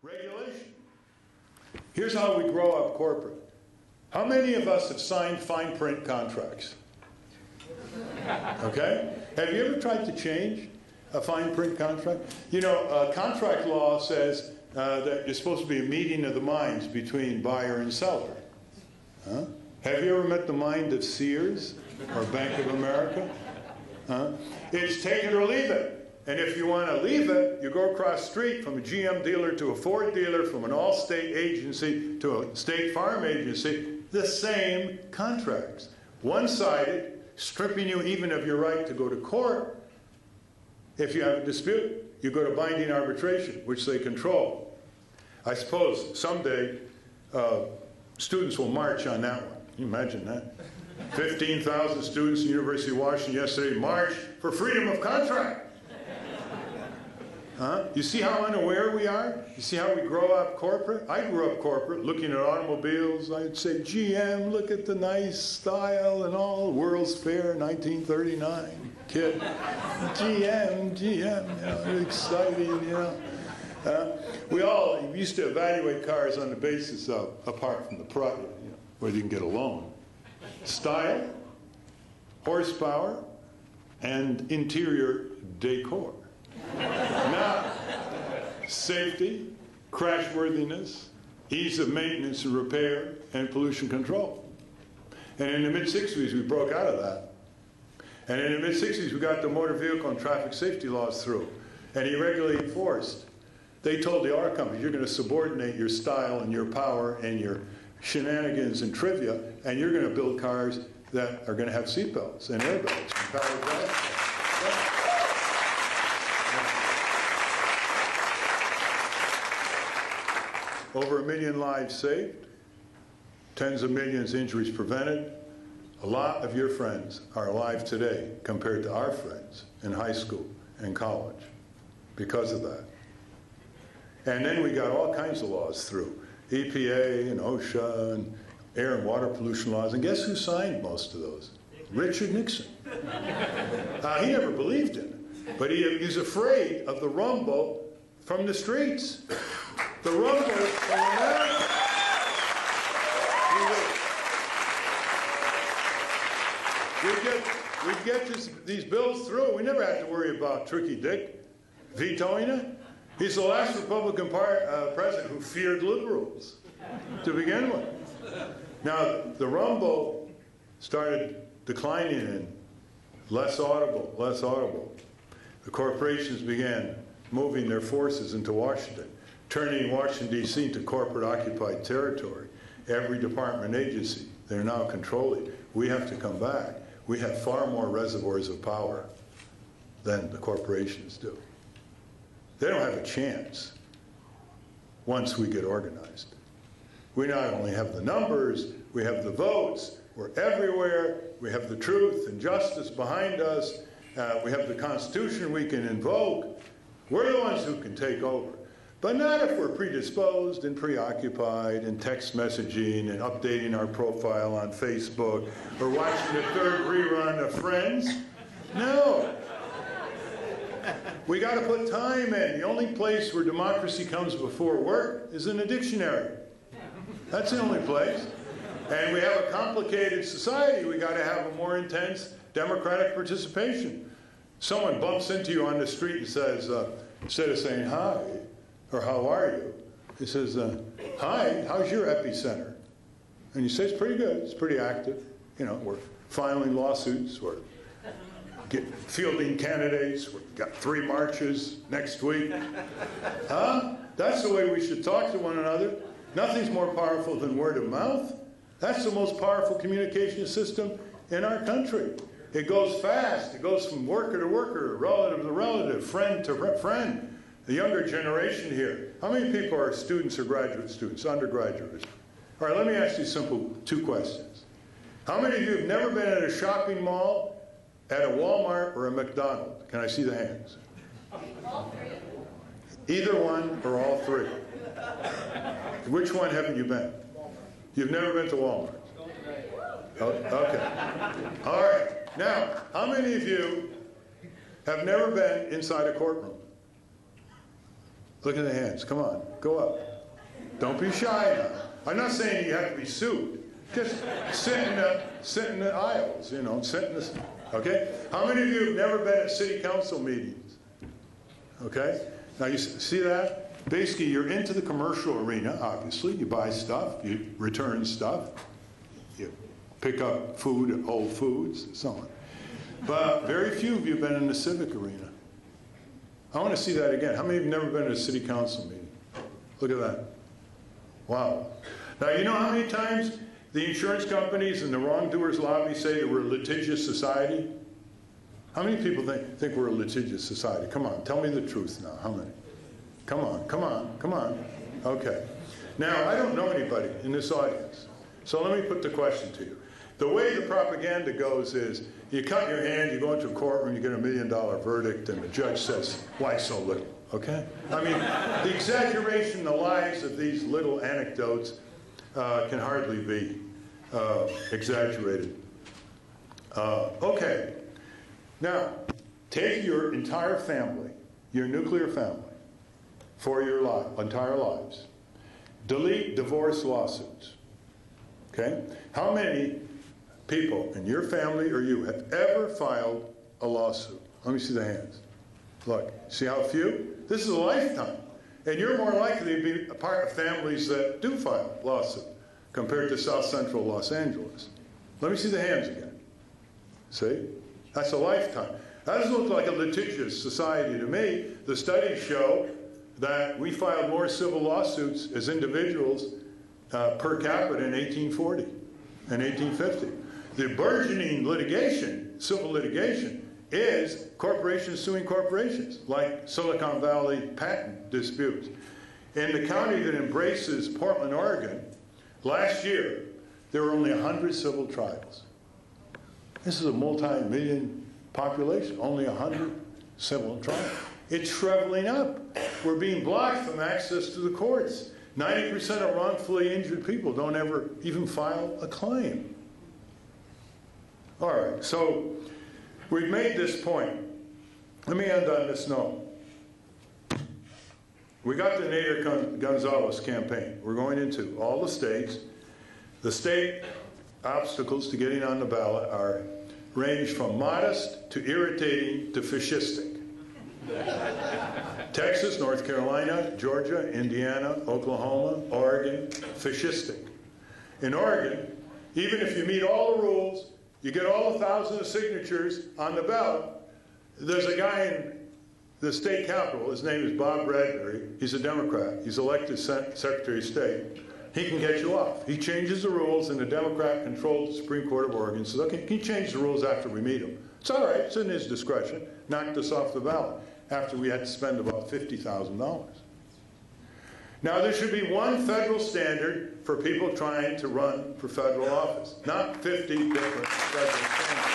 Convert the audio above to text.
Regulation. Here's how we grow up corporate. How many of us have signed fine print contracts? Okay? Have you ever tried to change a fine print contract? You know, contract law says that there's supposed to be a meeting of the minds between buyer and seller. Huh? Have you ever met the mind of Sears or Bank of America? Huh? It's take it or leave it. And if you want to leave it, you go across the street from a GM dealer to a Ford dealer, from an Allstate agency to a State Farm agency, the same contracts. One-sided, stripping you even of your right to go to court. If you have a dispute, you go to binding arbitration, which they control. I suppose someday students will march on that one. Can you imagine that? 15,000 students at the University of Washington yesterday marched for freedom of contract. Huh? You see how unaware we are? You see how we grow up corporate? I grew up corporate, looking at automobiles. I'd say, GM, look at the nice style and all. World's Fair, 1939. Kid. GM, you know, exciting, you know. We all used to evaluate cars on the basis of, apart from the product, you know, whether you can get a loan, style, horsepower, and interior decor. Now, safety, crashworthiness, ease of maintenance and repair, and pollution control. And in the mid-60s, we broke out of that. And in the mid-60s, we got the motor vehicle and traffic safety laws through, and irregularly enforced. They told the auto companies, you're going to subordinate your style and your power and your shenanigans and trivia, and you're going to build cars that are going to have seatbelts and airbags and power drive. Over 1 million lives saved, tens of millions injuries prevented. A lot of your friends are alive today compared to our friends in high school and college because of that. And then we got all kinds of laws through, EPA and OSHA and air and water pollution laws. And guess who signed most of those? Richard Nixon. He never believed in it, but he's afraid of the rumble from the streets. The rumble from America. We'd get these bills through. We never had to worry about Tricky Dick vetoing it. He's the last Republican president who feared liberals to begin with. Now, the rumble started declining and less audible, less audible. The corporations began moving their forces into Washington, turning Washington, D.C. into corporate-occupied territory. Every department and agency, they're now controlling. We have to come back. We have far more reservoirs of power than the corporations do. They don't have a chance once we get organized. We not only have the numbers, we have the votes, we're everywhere, we have the truth and justice behind us, we have the Constitution we can invoke. We're the ones who can take over. But not if we're predisposed and preoccupied and text messaging and updating our profile on Facebook or watching the third rerun of Friends. No. We got to put time in. The only place where democracy comes before work is in a dictionary. That's the only place. And we have a complicated society. We got to have a more intense democratic participation. Someone bumps into you on the street and says, instead of saying hi, or how are you, he says, hi, how's your epicenter? And you say, it's pretty good, it's pretty active. You know, we're filing lawsuits, we're fielding candidates, we've got 3 marches next week. Huh? That's the way we should talk to one another. Nothing's more powerful than word of mouth. That's the most powerful communication system in our country. It goes fast. It goes from worker to worker, relative to relative, friend to friend. The younger generation here, how many people are students or graduate students, undergraduates? All right, let me ask you simple 2 questions. How many of you have never been at a shopping mall, at a Walmart, or a McDonald's? Can I see the hands? All 3. Either one or all 3. Which one haven't you been? You've never been to Walmart? Oh, okay. All right. Now, how many of you have never been inside a courtroom? Look at the hands. Come on. Go up. Don't be shy now. I'm not saying you have to be sued. Just sit in the aisles, you know, sit in the, okay? How many of you have never been at city council meetings? Okay? Now you see that? Basically, you're into the commercial arena, obviously. You buy stuff, you return stuff, you pick up food, old foods, and so on. But very few of you have been in the civic arena. I want to see that again. How many of you have never been at a city council meeting? Look at that. Wow. Now, you know how many times the insurance companies and the wrongdoers lobby say that we're a litigious society? How many people think we're a litigious society? Come on, tell me the truth now. How many? Come on, come on, come on. Okay. Now, I don't know anybody in this audience, so let me put the question to you. The way the propaganda goes is you cut your hand, you go into a courtroom, you get $1 million verdict, and the judge says, why so little? Okay? I mean, the exaggeration, the lies of these little anecdotes can hardly be exaggerated. Okay. Now, take your entire family, your nuclear family, for your entire lives. Delete divorce lawsuits. Okay? How many people in your family or you have ever filed a lawsuit? Let me see the hands. Look, see how few? This is a lifetime. And you're more likely to be a part of families that do file lawsuits compared to South Central Los Angeles. Let me see the hands again. See? That's a lifetime. That doesn't look like a litigious society to me. The studies show that we filed more civil lawsuits as individuals per capita in 1840 and 1850. The burgeoning litigation, civil litigation, is corporations suing corporations, like Silicon Valley patent disputes. In the county that embraces Portland, Oregon, last year, there were only 100 civil trials. This is a multi-million population, only 100 civil trials. It's shriveling up. We're being blocked from access to the courts. 90% of wrongfully injured people don't ever even file a claim. All right, so we've made this point. Let me end on this note. We got the Nader Gonzalez campaign. We're going into all the states. The state obstacles to getting on the ballot are range from modest to irritating to fascistic. Texas, North Carolina, Georgia, Indiana, Oklahoma, Oregon, fascistic. In Oregon, even if you meet all the rules, you get all 1,000 of signatures on the ballot, there's a guy in the state capitol, his name is Bob Bradbury, he's a Democrat, he's elected Secretary of State. He can get you off. He changes the rules, and the Democrat-controlled Supreme Court of Oregon says, okay, he can change the rules after we meet him. It's all right, it's in his discretion. Knocked us off the ballot after we had to spend about $50,000. Now, there should be one federal standard for people trying to run for federal office, not 50 different federal standards.